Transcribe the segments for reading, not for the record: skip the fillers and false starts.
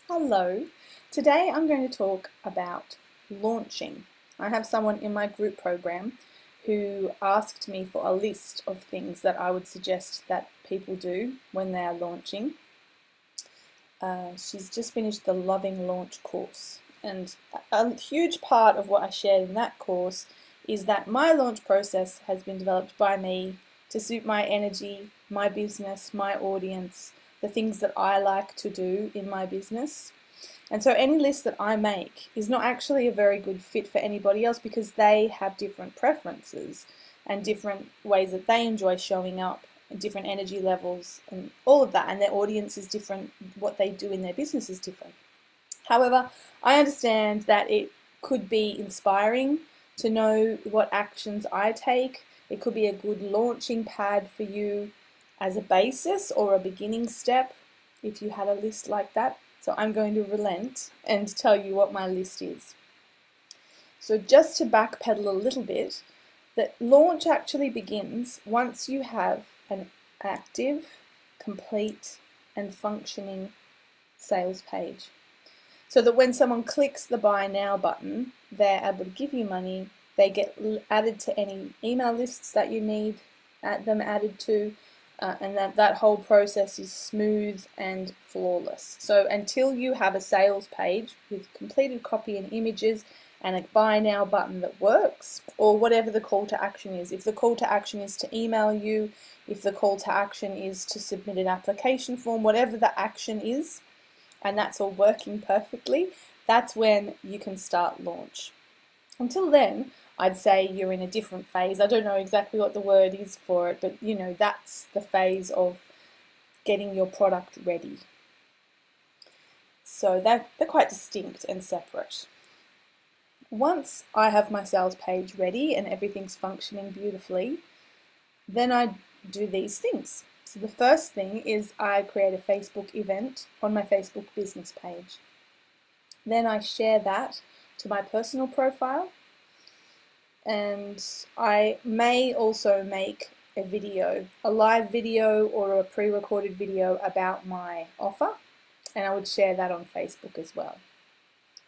Hello. Today I'm going to talk about launching. I have someone in my group program who asked me for a list of things that I would suggest that people do when they are launching. She's just finished the Loving Launch course, and a huge part of what I shared in that course is that my launch process has been developed by me to suit my energy, my business, my audience, the things that I like to do in my business. And so any list that I make is not actually a very good fit for anybody else because they have different preferences and different ways that they enjoy showing up, and different energy levels and all of that, and their audience is different, what they do in their business is different. However, I understand that it could be inspiring to know what actions I take. It could be a good launching pad for you as a basis or a beginning step if you had a list like that. So I'm going to relent and tell you what my list is. So just to backpedal a little bit, that launch actually begins once you have an active, complete, and functioning sales page. So that when someone clicks the Buy Now button, they're able to give you money, they get added to any email lists that you need them added to, and that whole process is smooth and flawless. So until you have a sales page with completed copy and images and a Buy Now button that works, or whatever the call to action is. If the call to action is to email you, if the call to action is to submit an application form, whatever the action is, and that's all working perfectly, that's when you can start launch. Until then, I'd say you're in a different phase. I don't know exactly what the word is for it, but that's the phase of getting your product ready. So they're quite distinct and separate. Once I have my sales page ready and everything's functioning beautifully, then I do these things. So the first thing is I create a Facebook event on my Facebook business page. Then I share that to my personal profile, and I may also make a video, a live video or a pre-recorded video about my offer, and I would share that on Facebook as well.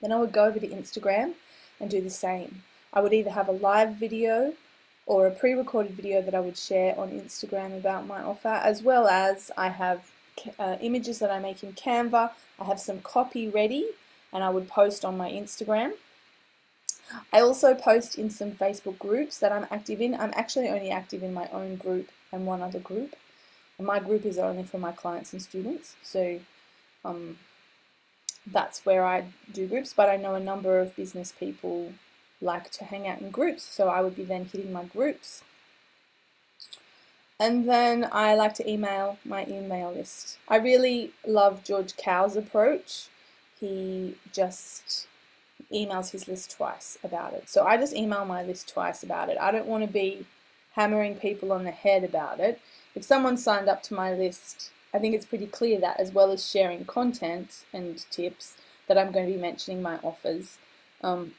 Then I would go over to Instagram and do the same. I would either have a live video or a pre-recorded video that I would share on Instagram about my offer, as well as I have images that I make in Canva. I have some copy ready and I would post on my Instagram. I also post in some Facebook groups that I'm active in. I'm actually only active in my own group and one other group. And my group is only for my clients and students. So that's where I do groups, but I know a number of business people like to hang out in groups, so I would be then hitting my groups. And then I like to email my email list. I really love George Cow's approach. He just emails his list twice about it. So I just email my list twice about it. I don't want to be hammering people on the head about it. If someone signed up to my list, I think it's pretty clear that, as well as sharing content and tips, that I'm going to be mentioning my offers. I'm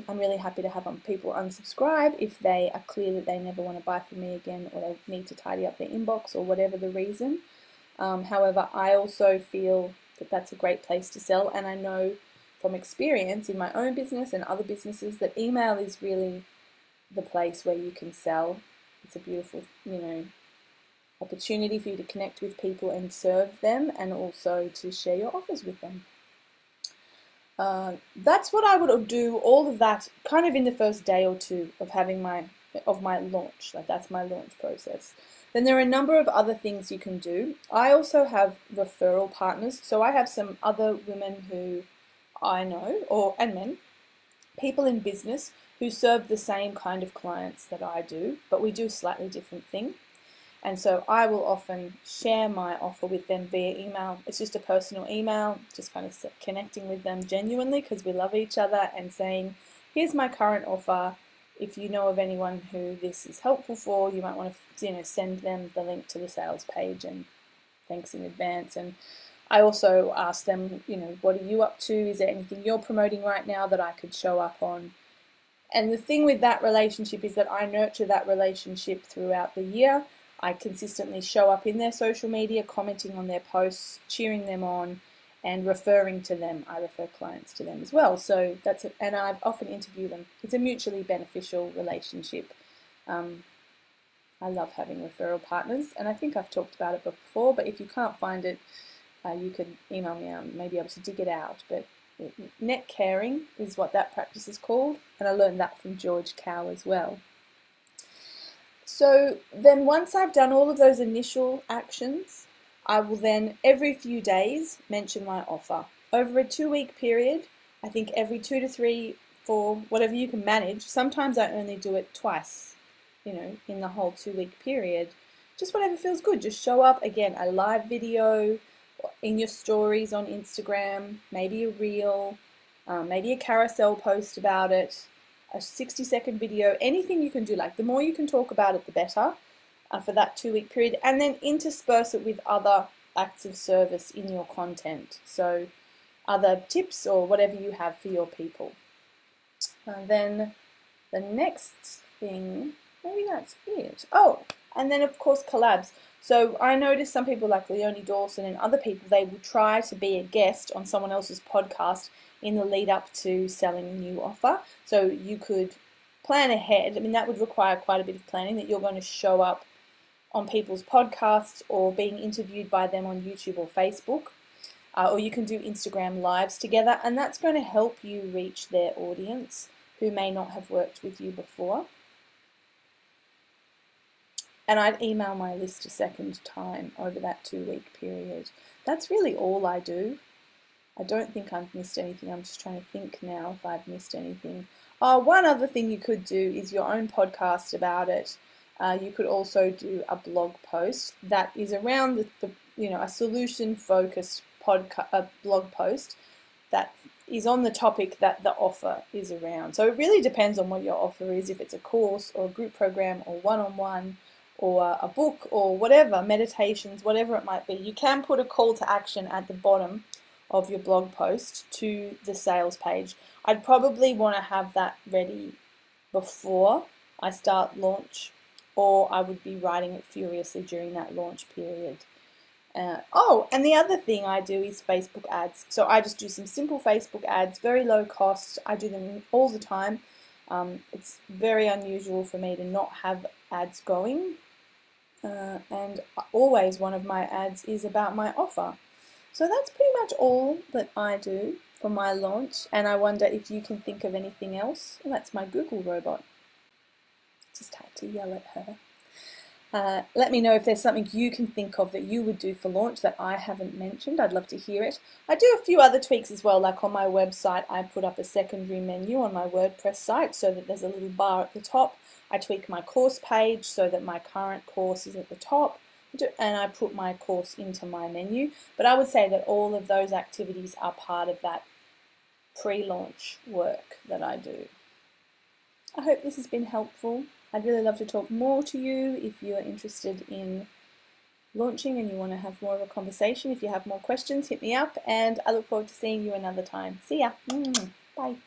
really happy to have people unsubscribe if they are clear that they never want to buy from me again, or they need to tidy up their inbox, or whatever the reason. However, I also feel that that's a great place to sell, and I know from experience in my own business and other businesses that email is really the place where you can sell. It's a beautiful, opportunity for you to connect with people and serve them, and also to share your offers with them. That's what I would do, all of that kind of in the first day or two of having my launch. Like, that's my launch process. Then there are a number of other things you can do. I also have referral partners, so I have some other women who I know, and men, people in business who serve the same kind of clients that I do, but we do a slightly different thing. And so I will often share my offer with them via email. It's just a personal email, just kind of connecting with them genuinely because we love each other, and saying, here's my current offer. If you know of anyone who this is helpful for, you might want to send them the link to the sales page, and thanks in advance. And I also ask them, what are you up to? Is there anything you're promoting right now that I could show up on? And the thing with that relationship is that I nurture that relationship throughout the year. I consistently show up in their social media, commenting on their posts, cheering them on, and referring to them. I refer clients to them as well. So that's it, and I've often interviewed them. It's a mutually beneficial relationship. I love having referral partners, and I think I've talked about it before, but if you can't find it, you can email me. I may be able to dig it out. But net caring is what that practice is called, and I learned that from George Cow as well. So then once I've done all of those initial actions, I will then every few days mention my offer. Over a 2-week period, I think every 2 to 3, 4, whatever you can manage. Sometimes I only do it twice, in the whole 2-week period. Just whatever feels good. Just show up, again, a live video in your stories on Instagram, maybe a reel, maybe a carousel post about it, a 60-second video, anything you can do. Like, the more you can talk about it, the better for that 2-week period, and then intersperse it with other acts of service in your content. So other tips or whatever you have for your people. Then the next thing, maybe that's it. Oh, and then of course collabs. So I noticed some people like Leonie Dawson and other people, they will try to be a guest on someone else's podcast in the lead up to selling a new offer. So you could plan ahead. I mean, that would require quite a bit of planning, that you're going to show up on people's podcasts or being interviewed by them on YouTube or Facebook. Or you can do Instagram lives together, and that's going to help you reach their audience who may not have worked with you before. And I'd email my list a second time over that 2-week period. That's really all I do. I don't think I've missed anything. I'm just trying to think now if I've missed anything. Oh, one other thing you could do is your own podcast about it. You could also do a blog post that is around a solution-focused blog post that is on the topic that the offer is around. So it really depends on what your offer is, if it's a course or a group program or one-on-one or a book or whatever, meditations, whatever it might be. You can put a call to action at the bottom of your blog post to the sales page. I'd probably want to have that ready before I start launch, or I would be writing it furiously during that launch period. And the other thing I do is Facebook ads. So I just do some simple Facebook ads, very low cost. I do them all the time. It's very unusual for me to not have ads going. And always one of my ads is about my offer. So that's pretty much all that I do for my launch. And I wonder if you can think of anything else. Well, that's my Google robot. Just had to yell at her. Let me know if there's something you can think of that you would do for launch that I haven't mentioned. I'd love to hear it. I do a few other tweaks as well, like on my website I put up a secondary menu on my WordPress site so that there's a little bar at the top. I tweak my course page so that my current course is at the top, and I put my course into my menu. But I would say that all of those activities are part of that pre-launch work that I do. I hope this has been helpful. I'd really love to talk more to you if you're interested in launching and you want to have more of a conversation. If you have more questions, hit me up, and I look forward to seeing you another time. See ya. Bye.